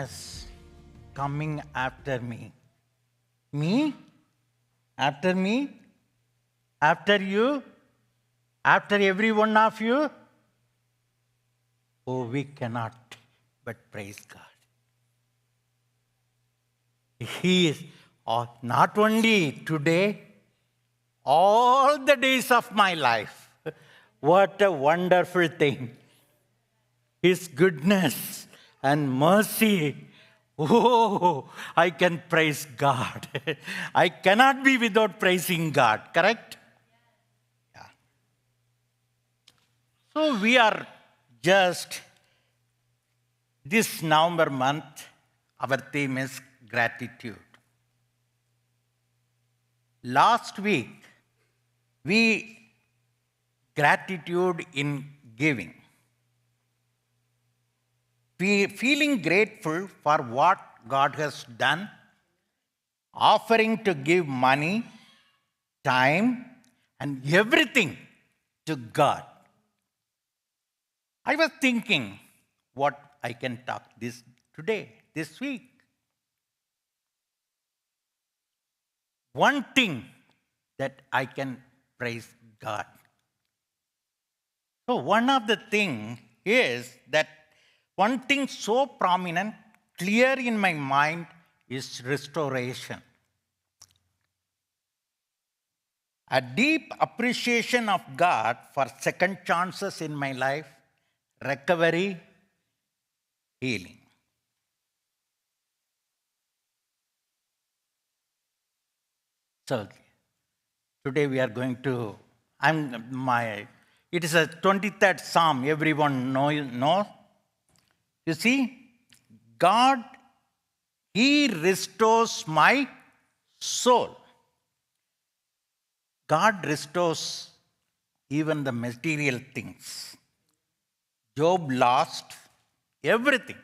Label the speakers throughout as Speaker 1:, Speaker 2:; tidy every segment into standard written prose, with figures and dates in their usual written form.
Speaker 1: is coming after me. Me? After me? After you? After every one of you? Oh, we cannot but praise God. He is not only today, all the days of my life. What a wonderful thing. His goodness and mercy. Oh, I can praise God. I cannot be without praising God, correct? Yeah. So we are just, this November month, our theme is gratitude. Last week, we gratitude in giving. Feeling grateful for what God has done, offering to give money, time, and everything to God. I was thinking what I can talk this week. One thing that I can praise God. So one of the things is that one thing so prominent, clear in my mind is restoration. A deep appreciation of God for second chances in my life, recovery, healing. So today we are going to, it is a 23rd Psalm, everyone knows. You see, God, He restores my soul. God restores even the material things. Job lost everything,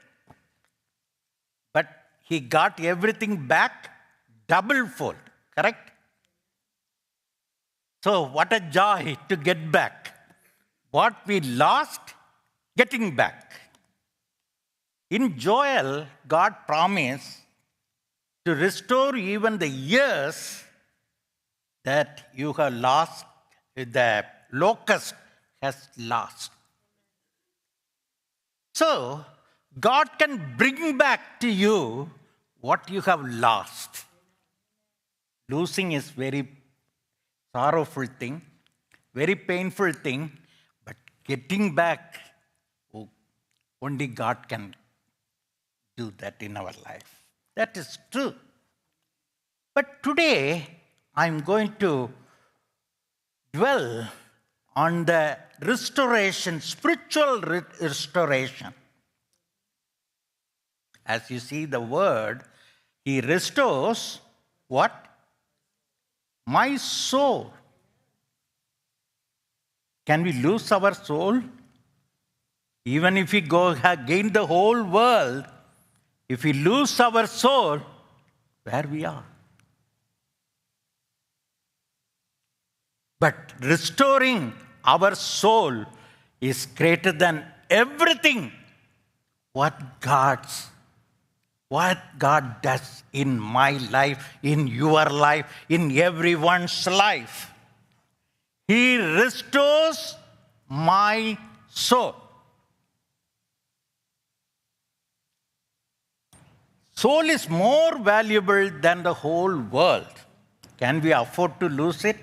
Speaker 1: but he got everything back double-fold, correct? So what a joy to get back. What we lost, getting back. In Joel, God promised to restore even the years that you have lost, the locust has lost. So, God can bring back to you what you have lost. Losing is very sorrowful thing, very painful thing, but getting back, only God can do that in our life. That is true. But today, I'm going to dwell on the restoration, spiritual restoration. As you see the word, He restores what? My soul. Can we lose our soul? Even if we gain the whole world, if we lose our soul, where we are? But restoring our soul is greater than everything what God does in my life, in your life, in everyone's life. He restores my soul. Soul is more valuable than the whole world. Can we afford to lose it?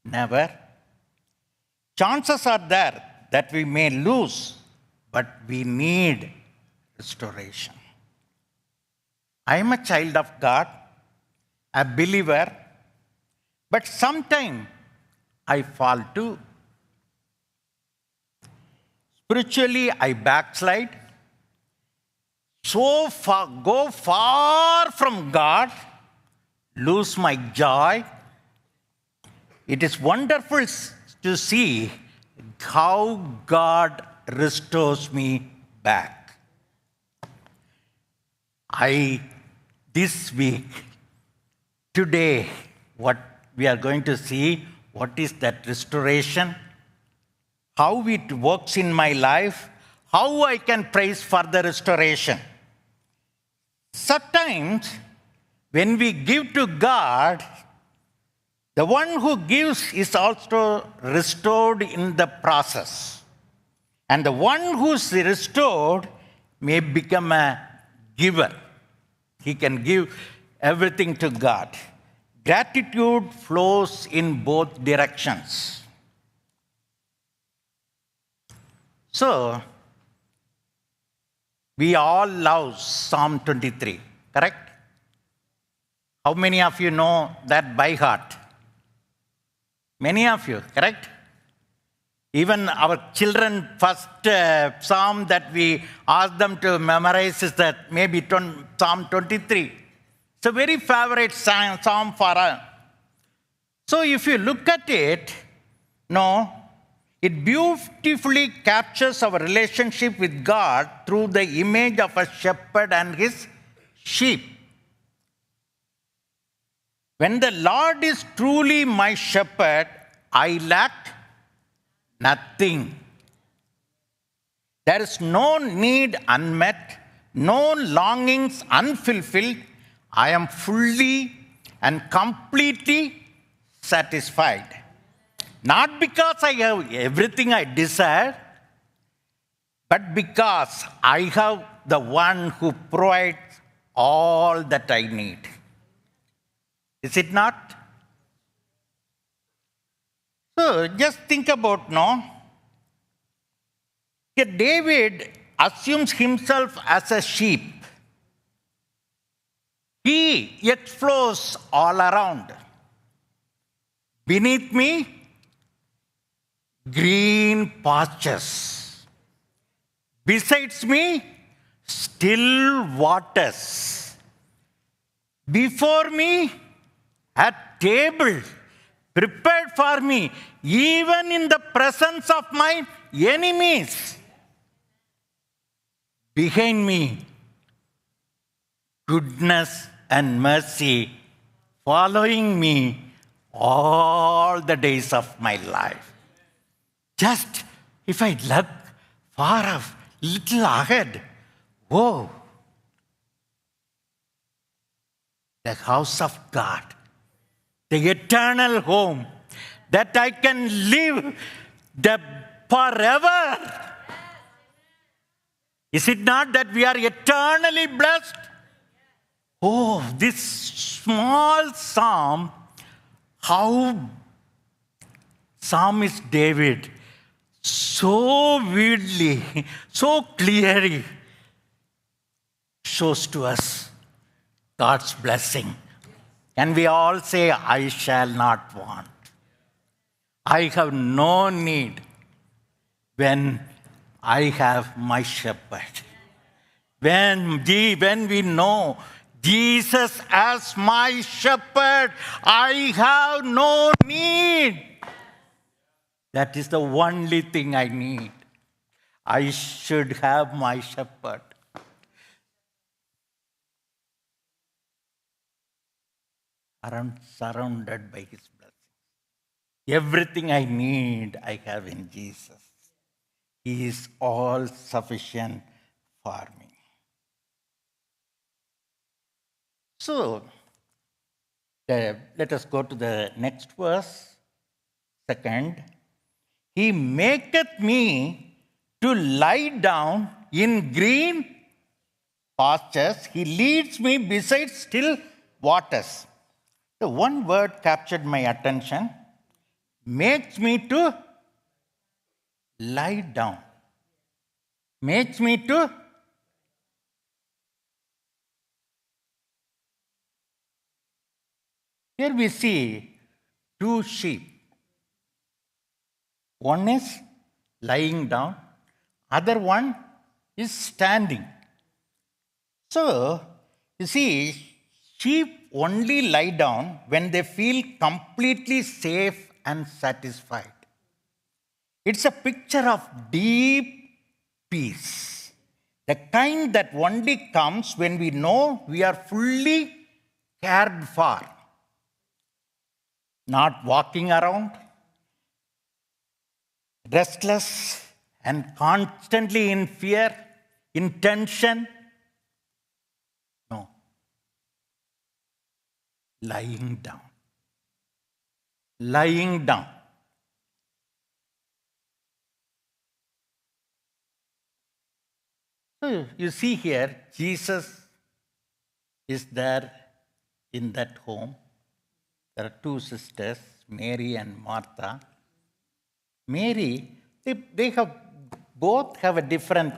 Speaker 1: Never. Chances are there that we may lose, but we need restoration. I am a child of God, a believer, but sometimes I fall too. Spiritually, I backslide. Go far from God, lose my joy. It is wonderful to see how God restores me back. This week, today, what we are going to see, what is that restoration, how it works in my life, how I can praise for the restoration. Sometimes, when we give to God, the one who gives is also restored in the process. And the one who's restored may become a giver. He can give everything to God. Gratitude flows in both directions. So, we all love Psalm 23, correct? How many of you know that by heart? Many of you, correct? Even our children, first psalm that we ask them to memorize is that maybe Psalm 23. It's a very favorite psalm for us. So if you look at it, no, it beautifully captures our relationship with God through the image of a shepherd and his sheep. When the Lord is truly my shepherd, I lack nothing. There is no need unmet, no longings unfulfilled. I am fully and completely satisfied. Not because I have everything I desire, but because I have the one who provides all that I need. Is it not? So just think about, no? Here David assumes himself as a sheep. He explores all around. Beneath me, green pastures. Besides me, still waters. Before me, a table prepared for me, even in the presence of my enemies. Behind me, goodness and mercy following me all the days of my life. Just if I look far off, little ahead, whoa, the house of God, the eternal home, that I can live forever. Is it not that we are eternally blessed? Oh, this small psalm, how Psalmist David so vividly, so clearly shows to us God's blessing. Can we all say, I shall not want? I have no need when I have my shepherd. When we know Jesus as my shepherd, I have no need. That is the only thing I need. I should have my shepherd. Surrounded by his blessings. Everything I need, I have in Jesus. He is all sufficient for me. So, let us go to the next verse. Second, he maketh me to lie down in green pastures. He leads me beside still waters. The one word captured my attention. Makes me to lie down. Makes me to here we see two sheep. One is lying down, other one is standing. So, you see, sheep only lie down when they feel completely safe and satisfied. It's a picture of deep peace, the kind that only comes when we know we are fully cared for. Not walking around, restless and constantly in fear, in tension. No, lying down. Lying down. So you see here, Jesus is there in that home. There are two sisters, Mary and Martha. Mary, they have both have a different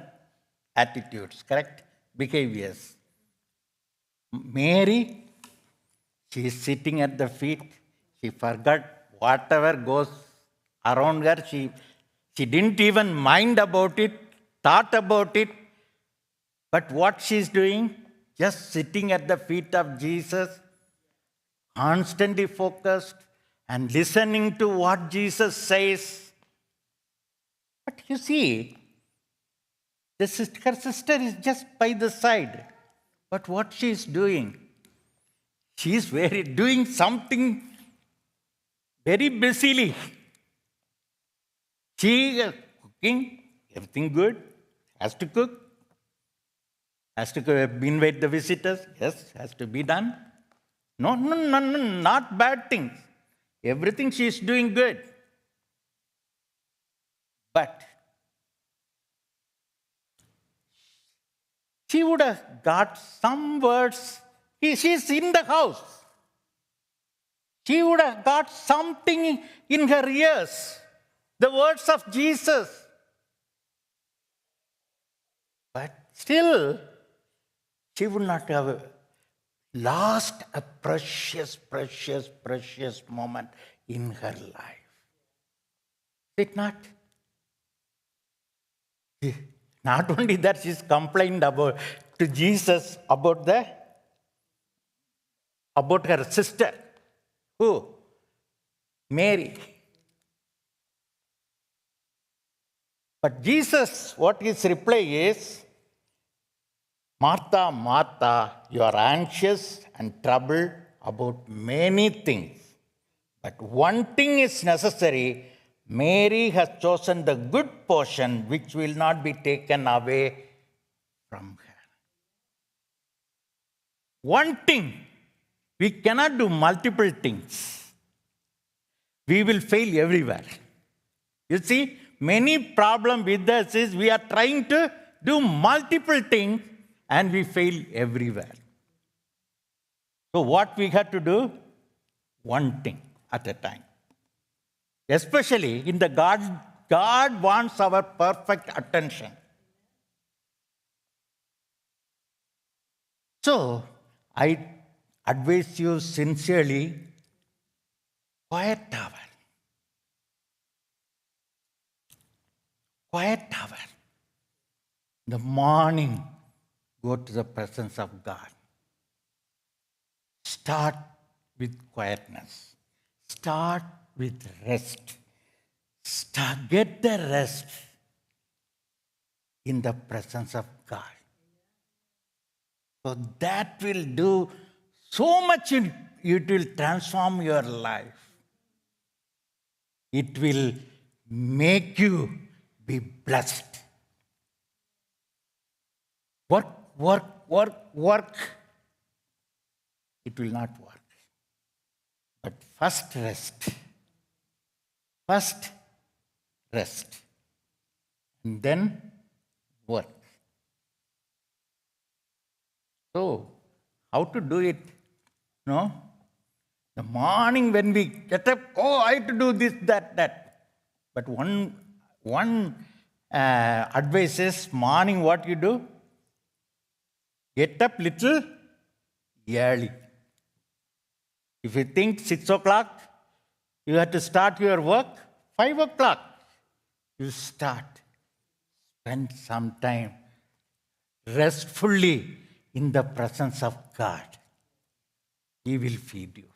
Speaker 1: attitudes, correct? Behaviors. Mary, she is sitting at the feet. She forgot whatever goes around her. She didn't even mind about it, thought about it. But what she's doing, just sitting at the feet of Jesus, constantly focused and listening to what Jesus says. But you see, her sister is just by the side. But what she's doing, she's doing something very busily. She is cooking, everything good, has to cook, has to invite the visitors, yes, has to be done. No, not bad things. Everything she is doing good. But she would have got some words. She's in the house. She would have got something in her ears. The words of Jesus. But still, she would not have lost a precious moment in her life. Is it not? Not only that, she's complained to Jesus about her sister. Who? Mary. But Jesus, what his reply is, Martha, Martha, you are anxious and troubled about many things. But one thing is necessary. Mary has chosen the good portion which will not be taken away from her. One thing. We cannot do multiple things. We will fail everywhere. You see, many problem with us is we are trying to do multiple things and we fail everywhere. So what we have to do? One thing at a time. Especially in the God wants our perfect attention. So I advise you sincerely, quiet hour. Quiet hour. In the morning, go to the presence of God. Start with quietness. Start with rest. Get the rest in the presence of God. So that will do so much, it will transform your life. It will make you be blessed. Work. It will not work. But first rest. And then work. So, how to do it? No? The morning when we get up, I have to do this, that. But one advice is, morning what you do? Get up little early. If you think 6 o'clock, you have to start your work, 5 o'clock. You start. Spend some time restfully in the presence of God. He will feed you.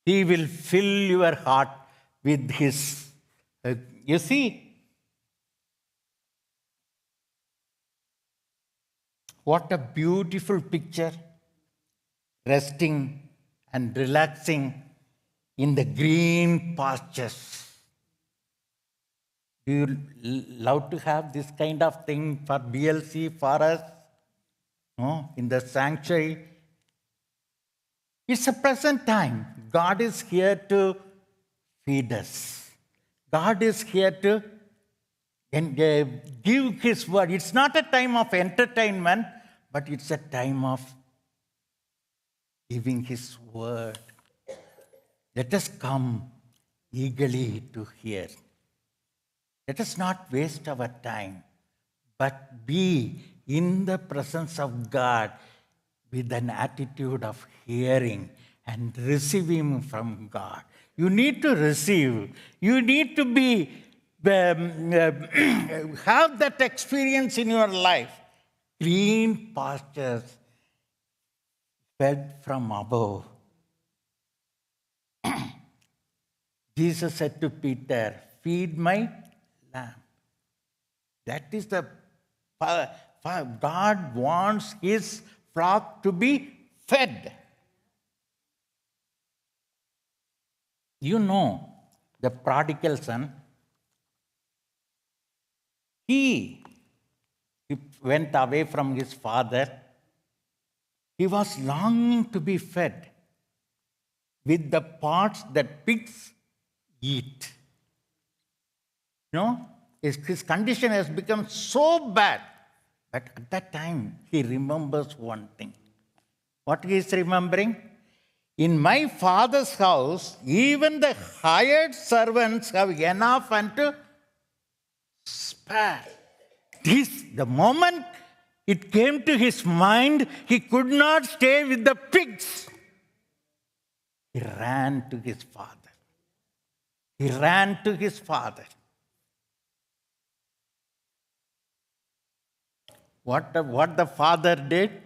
Speaker 1: He will fill your heart with His. You see, what a beautiful picture. Resting and relaxing in the green pastures. Do you love to have this kind of thing for BLC, for us? No? In the sanctuary, it's a present time. God is here to feed us. God is here to give His word. It's not a time of entertainment, but it's a time of giving His word. Let us come eagerly to hear. Let us not waste our time, but be in the presence of God with an attitude of hearing and receiving from God. You need to receive. You need to be have that experience in your life. Green pastures fed from above. Jesus said to Peter, "Feed my lamb." That is the God wants His flock to be fed. You know, the prodigal son, he went away from his father. He was longing to be fed with the parts that pigs eat. You know, his condition has become so bad. But at that time, he remembers one thing. What he is remembering? In my father's house, even the hired servants have enough and to spare. The moment it came to his mind, he could not stay with the pigs. He ran to his father. He ran to his father. What the father did?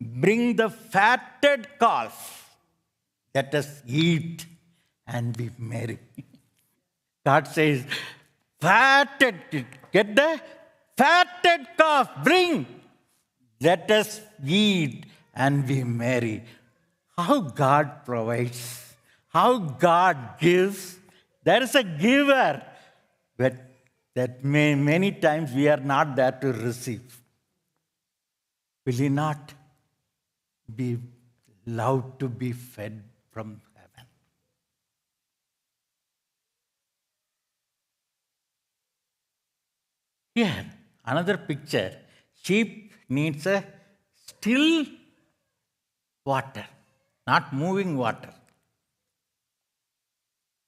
Speaker 1: Bring the fatted calf. Let us eat and be merry. God says, fatted, get the fatted calf, bring. Let us eat and be merry. How God provides, how God gives. There is a giver, but that many times we are not there to receive. Will He not be allowed to be fed from heaven? Here, another picture. Sheep needs a still water, not moving water.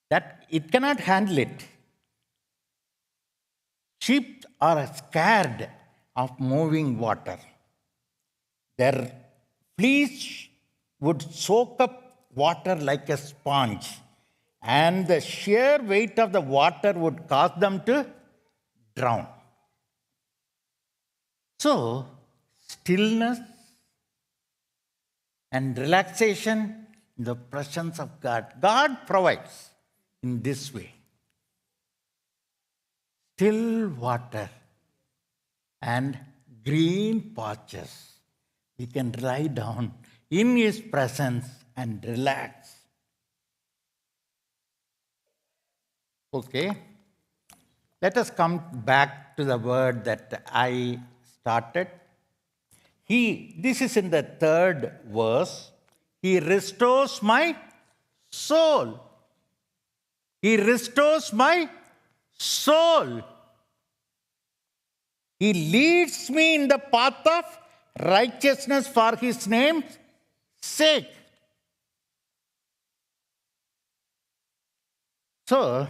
Speaker 1: That it cannot handle it. Sheep are scared of moving water. Their fleece would soak up water like a sponge, and the sheer weight of the water would cause them to drown. So, stillness and relaxation in the presence of God. God provides in this way. Still water and green pastures. We can lie down in His presence and relax. Okay. Let us come back to the word that I started. This is in the 3rd verse. He restores my soul. He restores my soul. He leads me in the path of righteousness for His name's sake. So,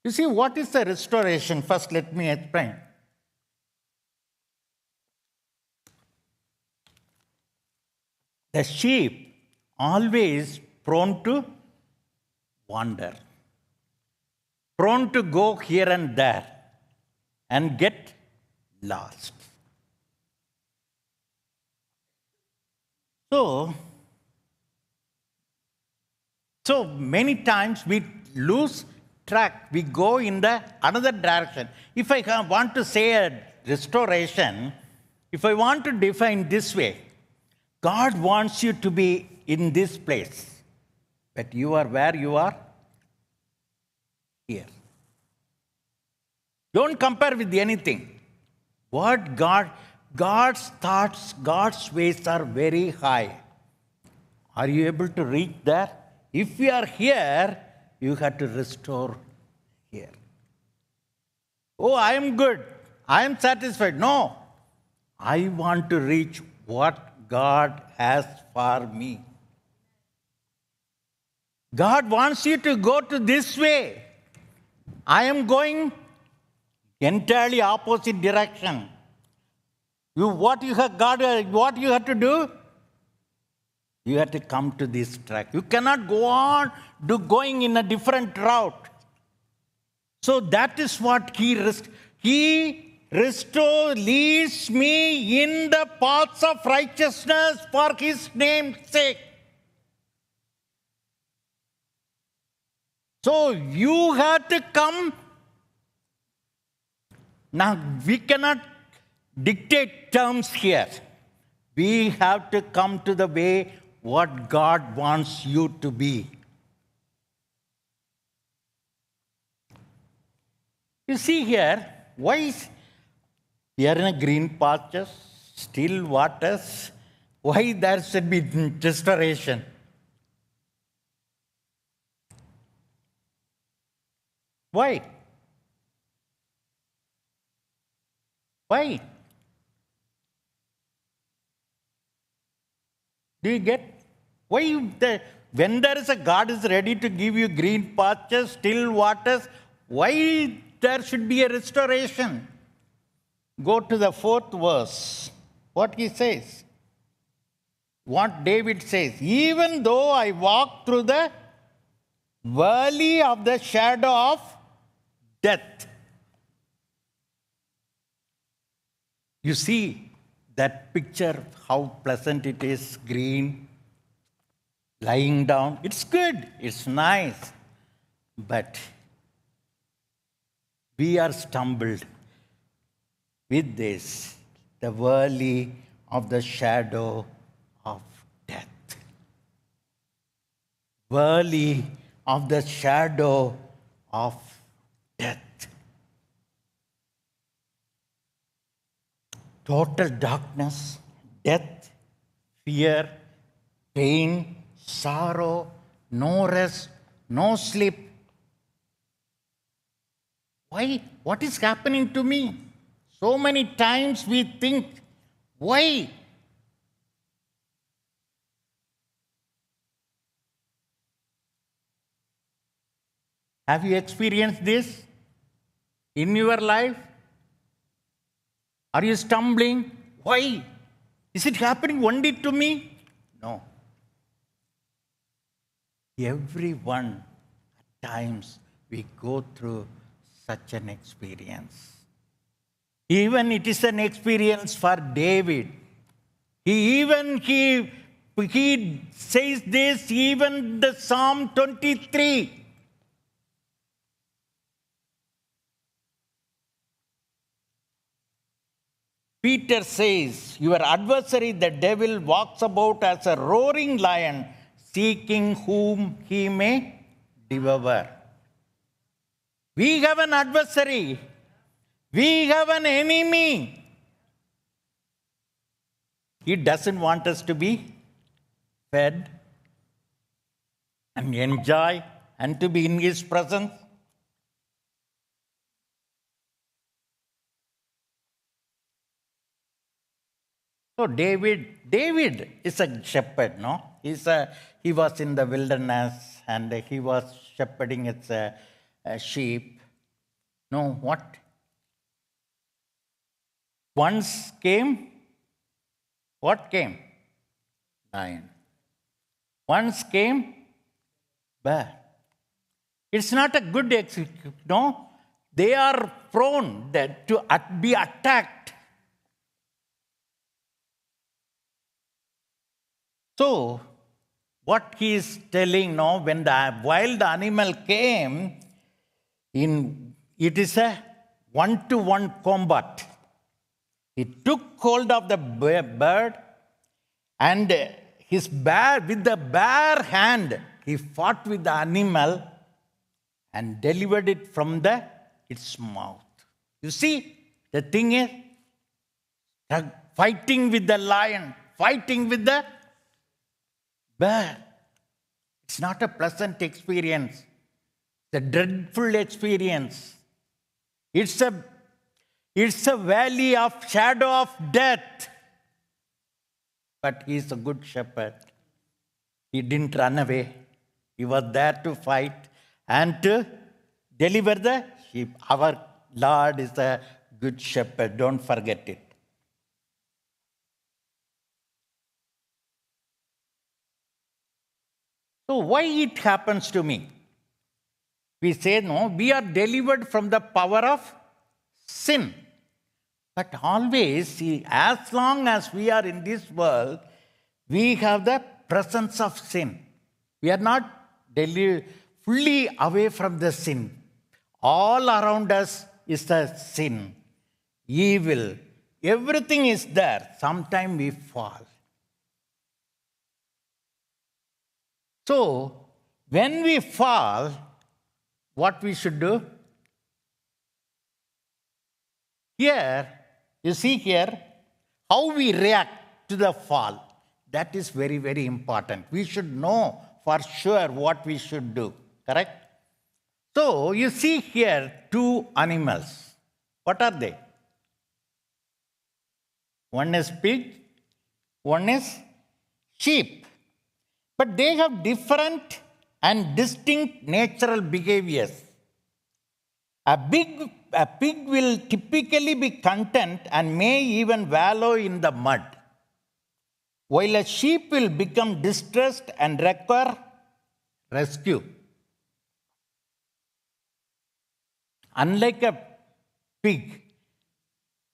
Speaker 1: you see, what is the restoration? First, let me explain. The sheep always prone to wander, prone to go here and there and get lost. So many times we lose track. We go in the another direction. If I want to say a restoration, if I want to define this way, God wants you to be in this place, but you are where you are? Here. Don't compare with anything. What God God's thoughts, God's ways are very high. Are you able to reach there? If you are here, you have to restore here. Oh, I am good. I am satisfied. No. I want to reach what God has for me. God wants you to go to this way. I am going entirely opposite direction. What you have to do? You have to come to this track. You cannot go on going in a different route. So that is what He leads me in the paths of righteousness for His name's sake. So you have to come. Now, we cannot dictate terms here. We have to come to the way what God wants you to be. You see here, why we are in a green pastures, still waters, why there should be restoration? Why? Why? Do you get? Why when there is a God is ready to give you green pastures, still waters, why there should be a restoration? Go to the 4th verse. What he says. What David says. Even though I walk through the valley of the shadow of death. You see that picture, how pleasant it is, green, lying down. It's good, it's nice. But we are stumbled with this, the valley of the shadow of death. Valley of the shadow of death. Total darkness, death, fear, pain, sorrow, no rest, no sleep. Why? What is happening to me? So many times we think, why? Have you experienced this in your life? Are you stumbling? Why? Is it happening only to me? No. Everyone, at times, we go through such an experience. Even it is an experience for David. He says this, even the Psalm 23. Peter says, your adversary, the devil, walks about as a roaring lion, seeking whom he may devour. We have an adversary. We have an enemy. He doesn't want us to be fed and enjoy and to be in his presence. So David is a shepherd, no? He was in the wilderness and he was shepherding its sheep. No, what? Once came, what came? Lion. Once came, bear. It's not a good example, no? They are prone to be attacked. So, what he is telling now, when the wild animal came, it is a one-to-one combat. He took hold of the bird and with the bare hand, he fought with the animal and delivered it from its mouth. You see, the thing is, fighting with the lion, fighting with the bear. It's not a pleasant experience. It's a dreadful experience. It's a valley of shadow of death. But he's a good shepherd. He didn't run away. He was there to fight and to deliver the sheep. Our Lord is a good shepherd. Don't forget it. So why it happens to me? We say, no, we are delivered from the power of sin. But always, see, as long as we are in this world, we have the presence of sin. We are not fully away from the sin. All around us is the sin, evil. Everything is there. Sometimes we fall. So, when we fall, what we should do? Here, you see here, how we react to the fall. That is very, very important. We should know for sure what we should do. Correct? So, you see here two animals. What are they? One is pig, one is sheep. But they have different and distinct natural behaviors. A pig will typically be content and may even wallow in the mud, while a sheep will become distressed and require rescue. Unlike a pig,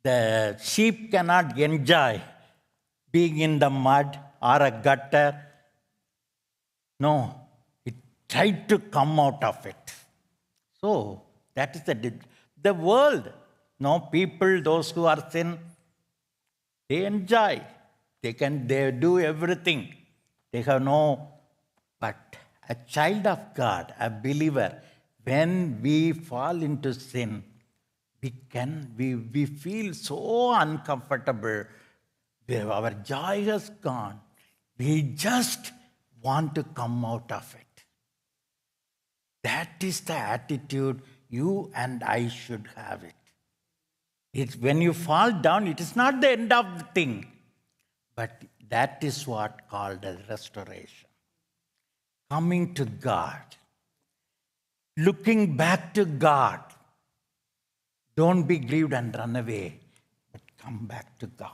Speaker 1: the sheep cannot enjoy being in the mud or a gutter. No, it tried to come out of it. So, that is the world. No, people, those who are sin, they enjoy. They do everything. They have no, but a child of God, a believer, when we fall into sin, we feel so uncomfortable. Our joy has gone. We just want to come out of it. That is the attitude you and I should have it. It's when you fall down, it is not the end of the thing, but that is what called as restoration. Coming to God, looking back to God. Don't be grieved and run away, but come back to God.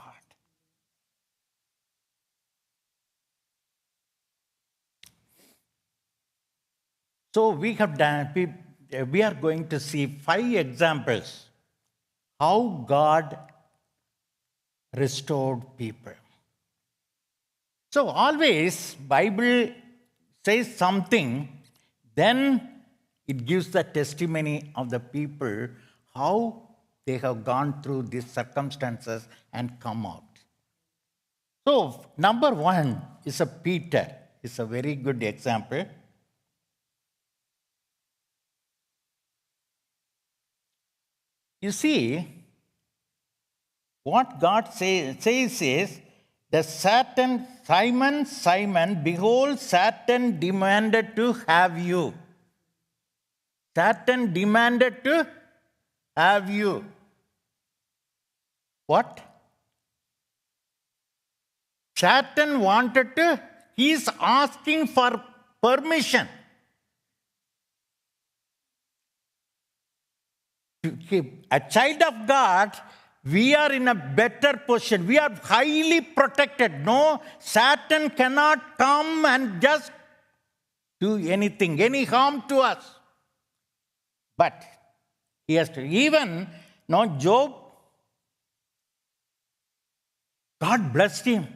Speaker 1: So we are going to see 5 examples how God restored people. So always Bible says something, then it gives the testimony of the people how they have gone through these circumstances and come out. So number 1 is a Peter. It's a very good example. You see, what God says is, the Simon, behold, Satan demanded to have you. Satan demanded to have you. What? Satan wanted to, he's asking for permission. A child of God, we are in a better position. We are highly protected. No, Satan cannot come and just do anything, any harm to us. But he has to, even, Job, God blessed him.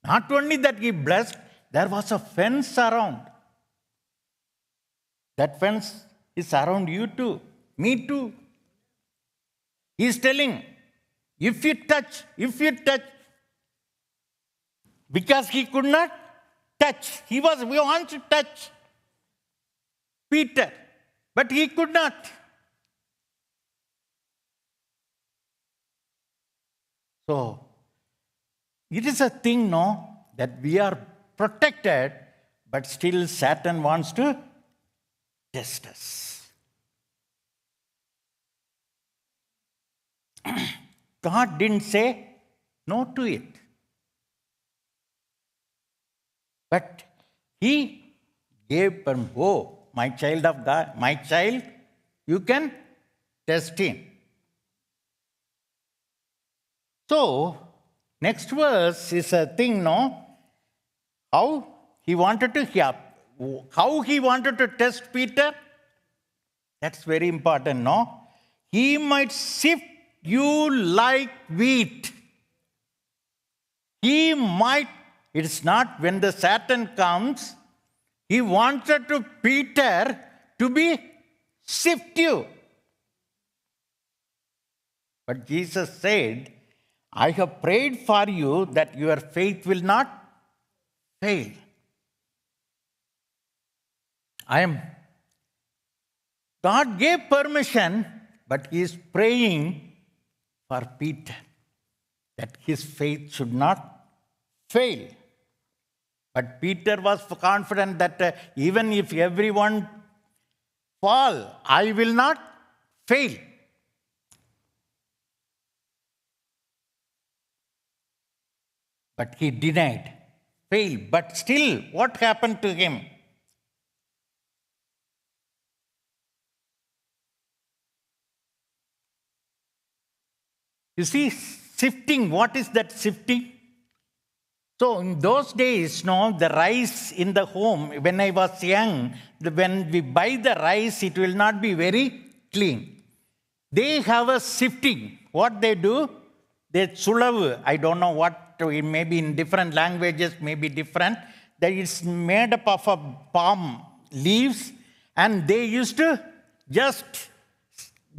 Speaker 1: Not only that he blessed, there was a fence around. That fence is around you too, me too. He's telling, if you touch, because he could not touch. We want to touch Peter, but he could not. So, It is a thing, no, that we are protected, but still Satan wants to test us. God didn't say no to it. But he gave permission. Oh, my child of God, my child, you can test him. So, next verse is a thing, no? How he wanted to test Peter? That's very important, no? He might sift you like wheat. He might, it's not when the Satan comes, he wanted to Peter to be sift you. But Jesus said, I have prayed for you that your faith will not fail. God gave permission, but he is praying for Peter that his faith should not fail. But Peter was confident that even if everyone fall, I will not fail. But he denied, failed. But still, what happened to him? You see, sifting, what is that sifting? So in those days, the rice in the home, when I was young, when we buy the rice, it will not be very clean. They have a sifting. What they do, they sulavu. I don't know what, maybe in different languages, maybe different. That it's made up of a palm leaves, and they used to just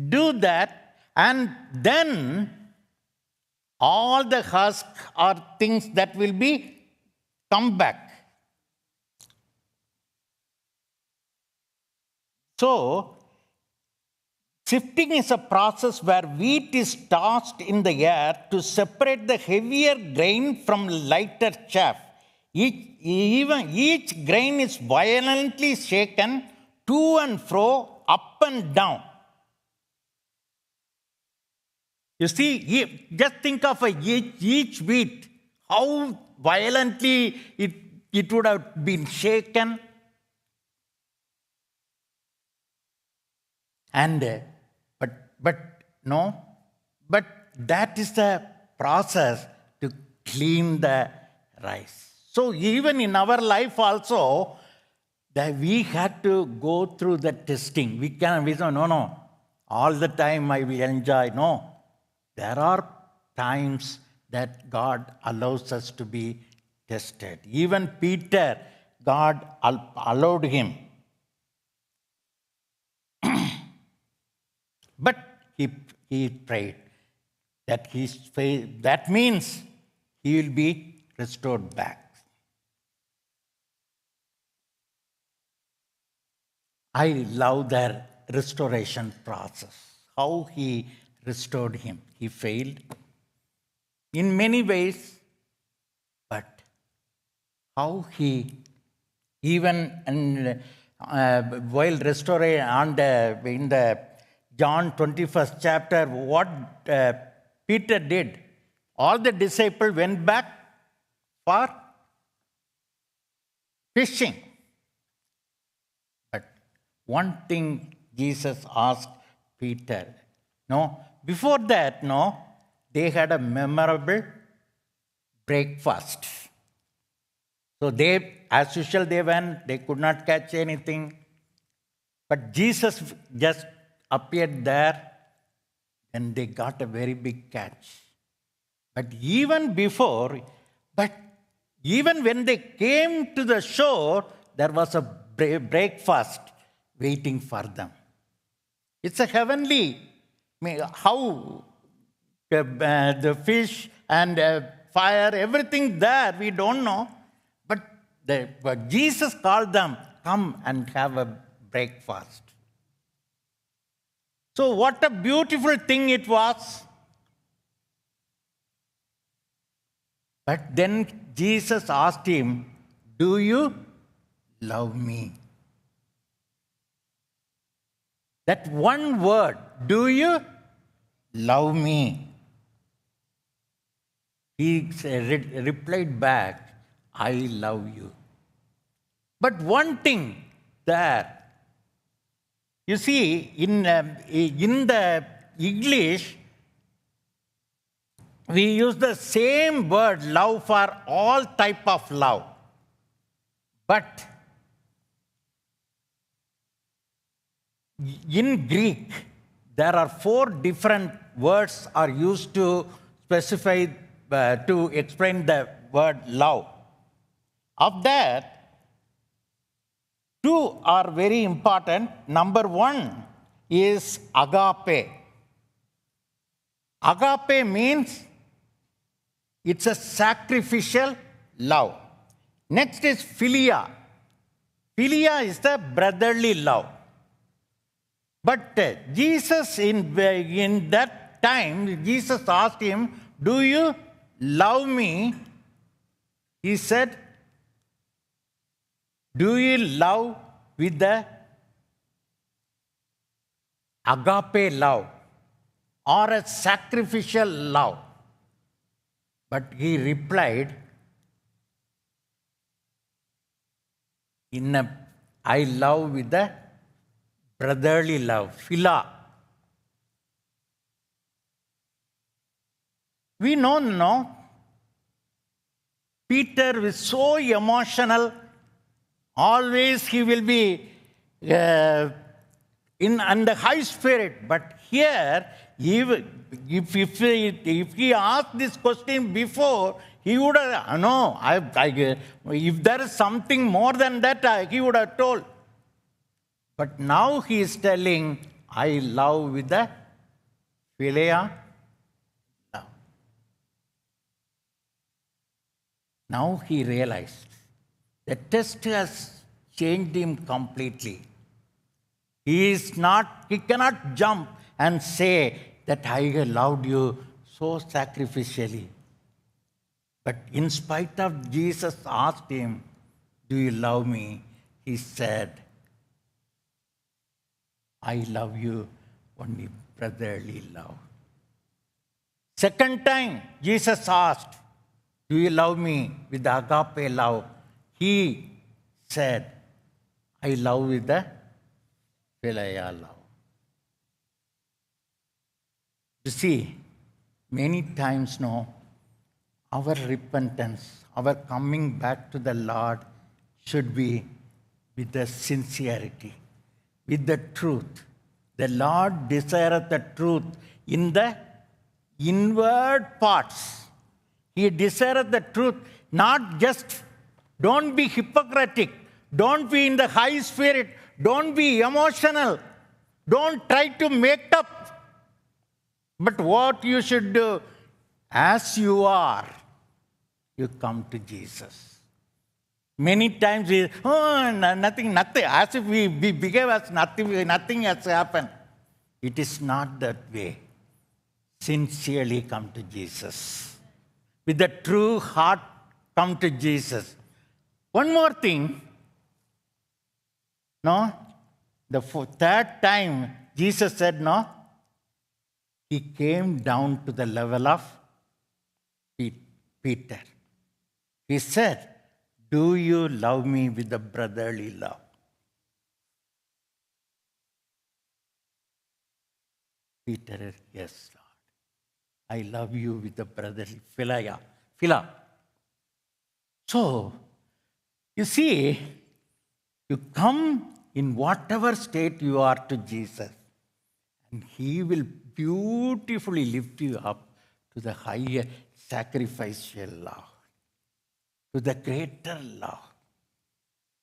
Speaker 1: do that, and then all the husk are things that will be come back. So, sifting is a process where wheat is tossed in the air to separate the heavier grain from lighter chaff. Each grain is violently shaken to and fro, up and down. You see, just think of each wheat, how violently it would have been shaken. And, but that is the process to clean the rice. So even in our life also, that we had to go through the testing. We say, no, all the time I will enjoy. No. There are times that God allows us to be tested. Even Peter, God allowed him. But he prayed that his faith, that means he will be restored back. I love that restoration process, how he restored him. He failed in many ways, but how he, even while restoring, in the John 21st chapter, what Peter did, all the disciples went back for fishing. But one thing Jesus asked Peter, before that, they had a memorable breakfast. So as usual, they went, they could not catch anything. But Jesus just appeared there, and they got a very big catch. But even when they came to the shore, there was a breakfast waiting for them. It's a heavenly, how the fish and fire, everything there, we don't know. But Jesus called them, come and have a breakfast. So what a beautiful thing it was. But then Jesus asked him, do you love me? That one word, do you love me? He replied back, I love you. But one thing there, you see, in the English, we use the same word, love, for all type of love. But in Greek, there are 4 different words are used to specify, to explain the word love. Of that, 2 are very important. Number 1 is agape. Agape means it's a sacrificial love. Next is philia. Philia is the brotherly love. But Jesus, in that time, Jesus asked him, do you love me? He said, do you love with the agape love or a sacrificial love? But he replied, I love with the brotherly love, philia. We know now, Peter was so emotional. Always he will be in the high spirit. But here, if he asked this question before, he would have, no, if there is something more than that, he would have told. But now he is telling, I love with the philia love. Now he realized the test has changed him completely. He cannot jump and say that I loved you so sacrificially. But in spite of Jesus asked him, do you love me? He said, I love you only brotherly love. Second time, Jesus asked, do you love me with the agape love? He said, I love with the philia love. You see, many times now, our repentance, our coming back to the Lord should be with the sincerity, with the truth. The Lord desireth the truth in the inward parts. He desireth the truth, not just, don't be hypocritic, don't be in the high spirit, don't be emotional, don't try to make up. But what you should do, as you are, you come to Jesus. Many times we, nothing, as if we behave as nothing has happened. It is not that way. Sincerely come to Jesus. With a true heart, come to Jesus. One more thing. No? The third time, Jesus said, no? He came down to the level of Peter. He said, do you love me with the brotherly love? Peter, yes, Lord. I love you with the brotherly philia. So, you see, you come in whatever state you are to Jesus, and He will beautifully lift you up to the higher sacrificial love, to the greater love.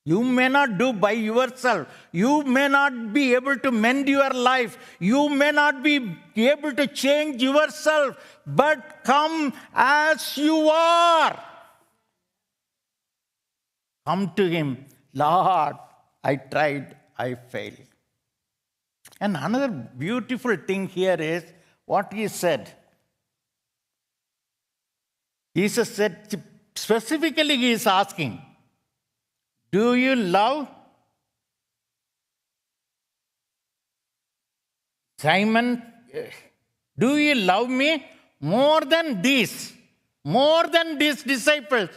Speaker 1: You may not do by yourself. You may not be able to mend your life. You may not be able to change yourself. But come as you are. Come to Him. Lord, I tried, I failed. And another beautiful thing here is what He said. Jesus said, specifically he is asking, do you love Simon? Do you love me more than these? More than these disciples?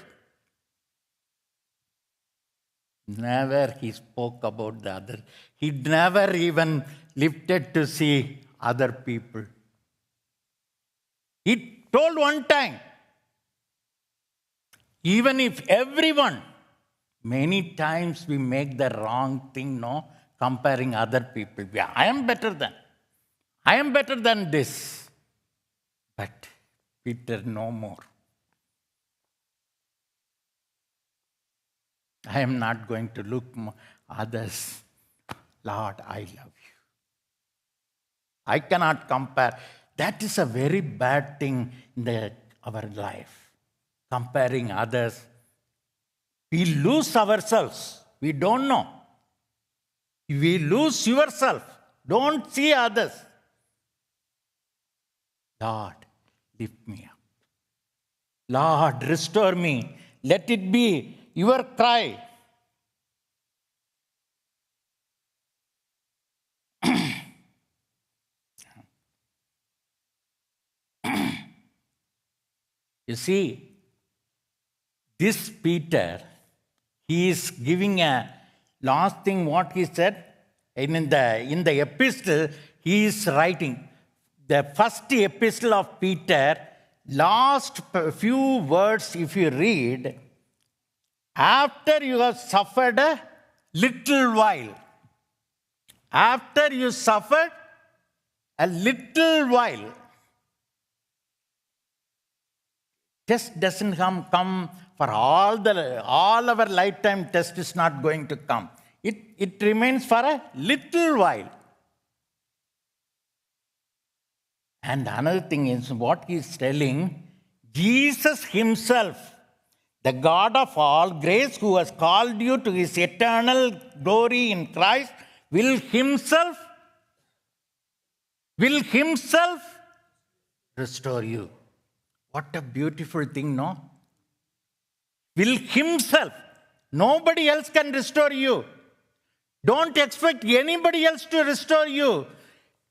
Speaker 1: Never he spoke about the other. He never even lifted to see other people. He told one time, even if everyone, many times we make the wrong thing, no, comparing other people. Yeah, I am better than this. But Peter, no more. I am not going to look others. Lord, I love you. I cannot compare. That is a very bad thing in our life. Comparing others. We lose ourselves. We don't know. We lose yourself. Don't see others. Lord, lift me up. Lord, restore me. Let it be your cry. You see, this Peter, he is giving a last thing what he said. In the epistle, he is writing. The first epistle of Peter, last few words, if you read, after you have suffered a little while, after you suffered a little while, test doesn't come for all our lifetime. Test is not going to come. It remains for a little while. And another thing is what he is telling, Jesus himself, the God of all grace, who has called you to his eternal glory in Christ, will himself restore you. What a beautiful thing, no? Will himself. Nobody else can restore you. Don't expect anybody else to restore you.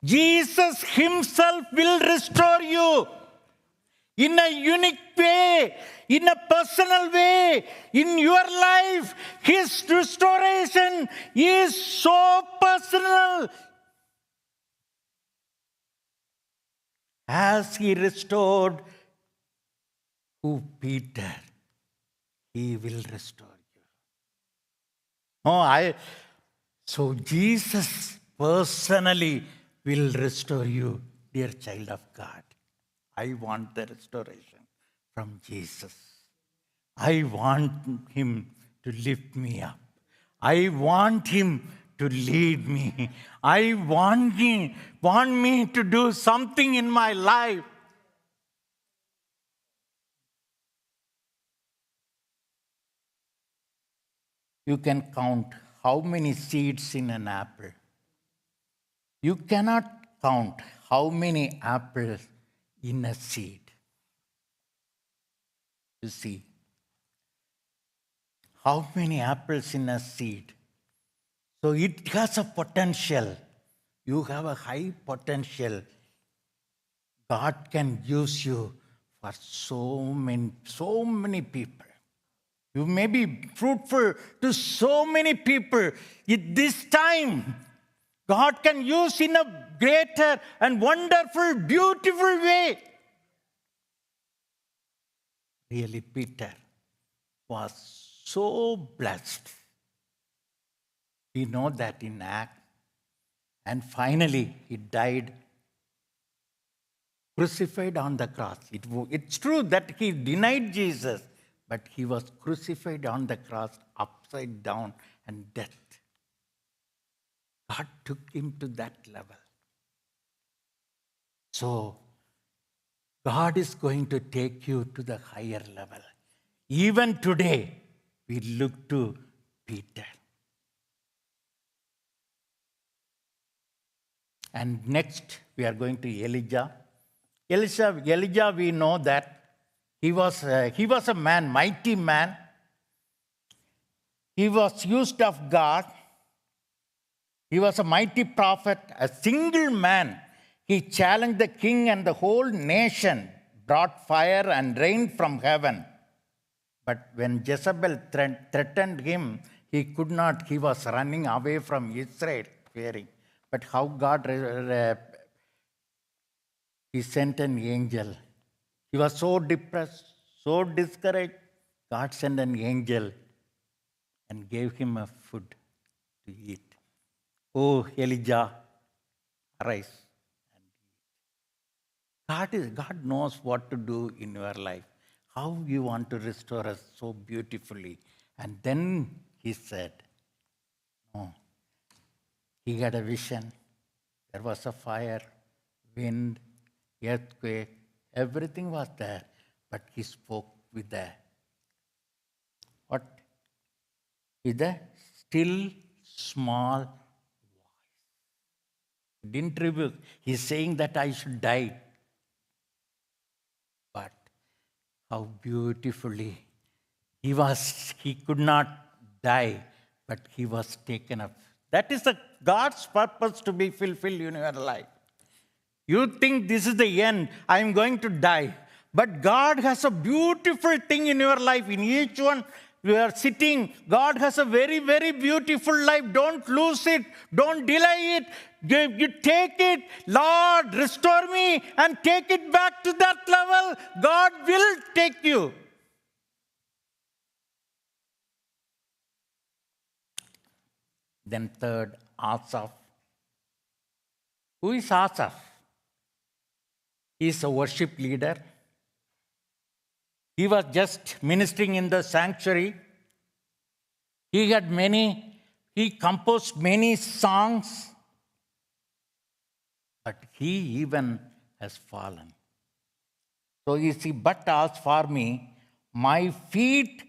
Speaker 1: Jesus himself will restore you in a unique way, in a personal way, in your life. His restoration is so personal. As he restored Peter, he will restore you. So Jesus personally will restore you, dear child of God. I want the restoration from Jesus. I want him to lift me up. I want him to lead me. I want me to do something in my life. You can count how many seeds in an apple. You cannot count how many apples in a seed. You see, how many apples in a seed? So it has a potential. You have a high potential. God can use you for so many people. You may be fruitful to so many people. At this time, God can use in a greater and wonderful, beautiful way. Really, Peter was so blessed. We know that in Acts. And finally, he died crucified on the cross. It's true that he denied Jesus, but he was crucified on the cross, upside down, and death. God took him to that level. So, God is going to take you to the higher level. Even today, we look to Peter. And next, we are going to Elijah. Elijah, we know that He was a man, mighty man. He was used of God. He was a mighty prophet, a single man. He challenged the king and the whole nation, brought fire and rain from heaven. But when Jezebel threatened him, he could not. He was running away from Israel, fearing. But how God, he sent an angel. He was so depressed, so discouraged. God sent an angel and gave him a food to eat. Oh, Elijah, arise. God knows what to do in your life, how you want to restore us so beautifully. And then he said, no. He had a vision. There was a fire, wind, earthquake, everything was there. But he spoke with a still small voice. He didn't rebuke. He's saying that I should die. But how beautifully he could not die, but he was taken up. That is God's purpose to be fulfilled in your life. You think this is the end, I am going to die. But God has a beautiful thing in your life. In each one you are sitting, God has a very, very beautiful life. Don't lose it. Don't delay it. You take it. Lord, restore me and take it back to that level. God will take you. Then third, Asaph. Who is Asaph? He is a worship leader. He was just ministering in the sanctuary. He composed many songs, but he even has fallen. So you see, but as for me, my feet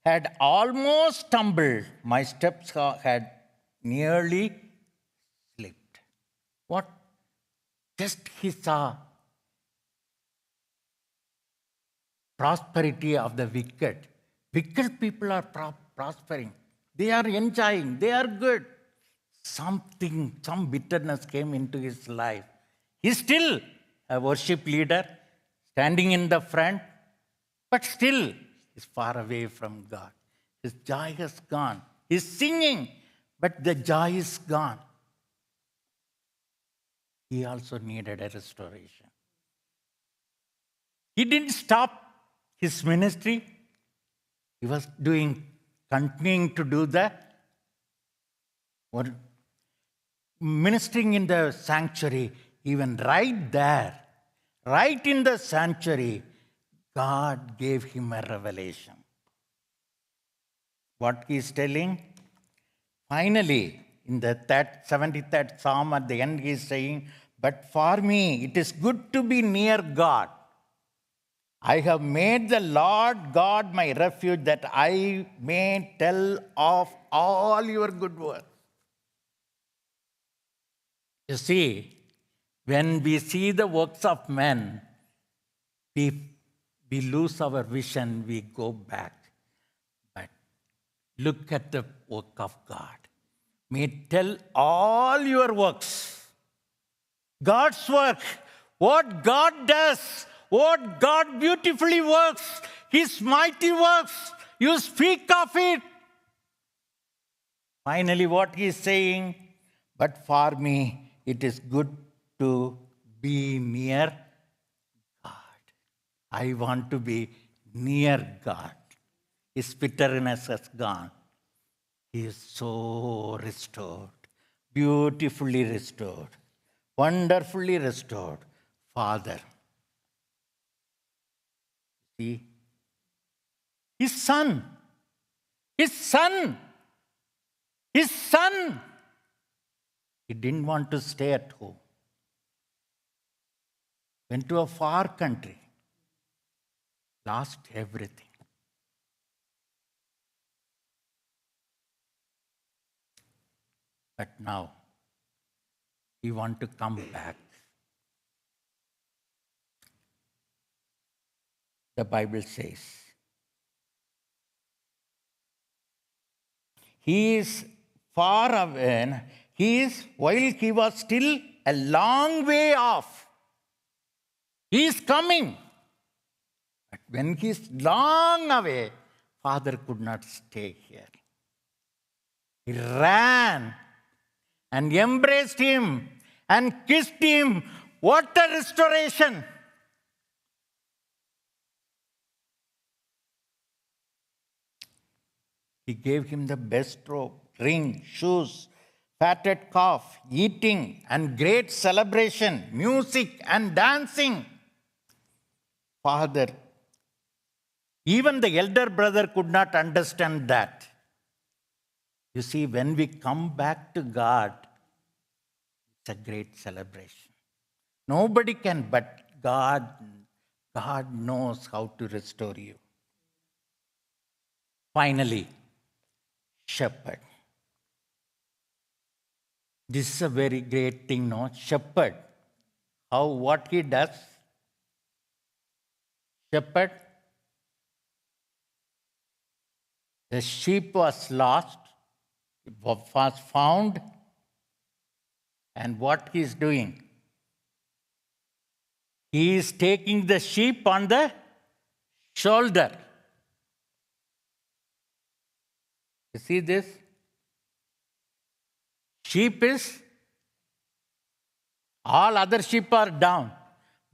Speaker 1: had almost stumbled. My steps had nearly slipped. What? Just he saw prosperity of the wicked. Wicked people are prospering. They are enjoying. They are good. Some bitterness came into his life. He's still a worship leader, standing in the front, but still he's far away from God. His joy has gone. He's singing, but the joy is gone. He also needed a restoration. He didn't stop his ministry. He was continuing to do that. Ministering in the sanctuary, even right there, right in the sanctuary, God gave him a revelation. What he is telling? Finally, in the 73rd Psalm at the end, he is saying, but for me, it is good to be near God. I have made the Lord God my refuge, that I may tell of all your good works. You see, when we see the works of men, we lose our vision, we go back. But look at the work of God. May tell all your works. God's work, what God does, what God beautifully works, His mighty works, you speak of it. Finally, what He is saying, but for me, it is good to be near God. I want to be near God. His bitterness has gone. He is so restored, beautifully restored, wonderfully restored. Father. See? His son. His son. His son. He didn't want to stay at home. Went to a far country. Lost everything. But now, he wants to come back. the Bible says. He is far away. While he was still a long way off. He is coming. But when he is long away, Father could not stay here. He ran and embraced him and kissed him. What a restoration! He gave him the best robe, ring, shoes, fatted calf, eating and great celebration, music and dancing. Father, even the elder brother could not understand that. You see, when we come back to God, it's a great celebration. Nobody can, but God knows how to restore you. Finally, shepherd. This is a very great thing, no? Shepherd. What he does? Shepherd. The sheep was lost, was found, and what he is doing? He is taking the sheep on the shoulder. You see this? Sheep is, all other sheep are down.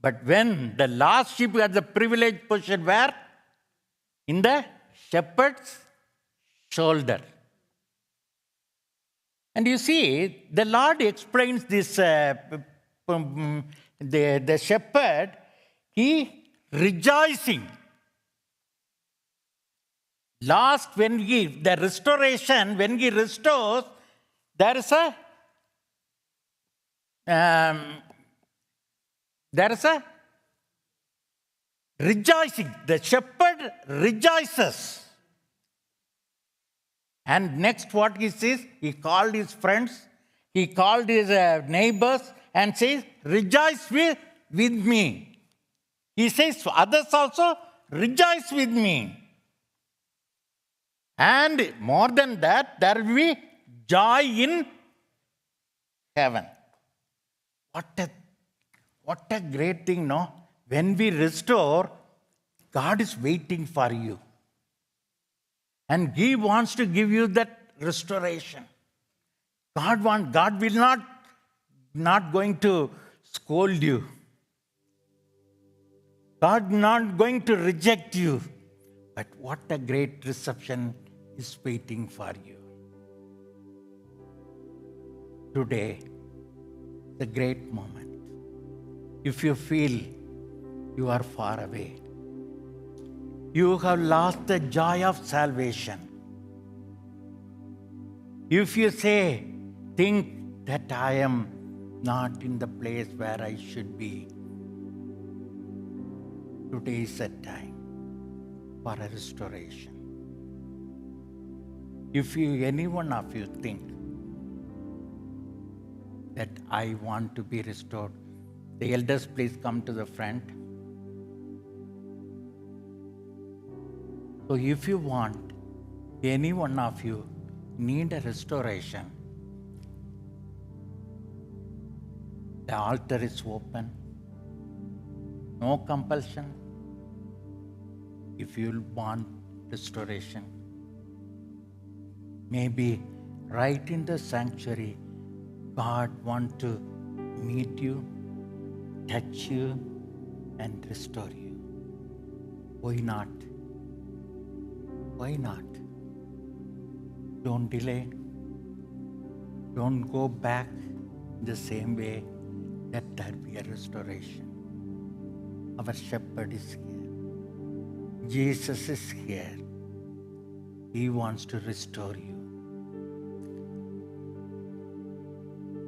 Speaker 1: But when the last sheep had the privileged position, where? In the shepherd's shoulder. And you see, the Lord explains this, the shepherd, he rejoicing. Last, the restoration, when he restores, there is a rejoicing. The shepherd rejoices. And next what he says, he called his friends, he called his neighbors and says, rejoice with me. He says, others also rejoice with me. And more than that, there will be joy in heaven. What a great thing, no? When we restore, God is waiting for you. And He wants to give you that restoration. God will not going to scold you. God not going to reject you. But what a great reception is waiting for you. Today, the great moment. If you feel you are far away, you have lost the joy of salvation. If you think that I am not in the place where I should be, today is the time for a restoration. If any one of you think that I want to be restored, the elders, please come to the front. So if you want, any one of you need a restoration, the altar is open. No compulsion. If you want restoration, maybe right in the sanctuary, God wants to meet you, touch you, and restore you. Why not? Why not? Don't delay. Don't go back the same way. Let there be a restoration. Our shepherd is here. Jesus is here. He wants to restore you.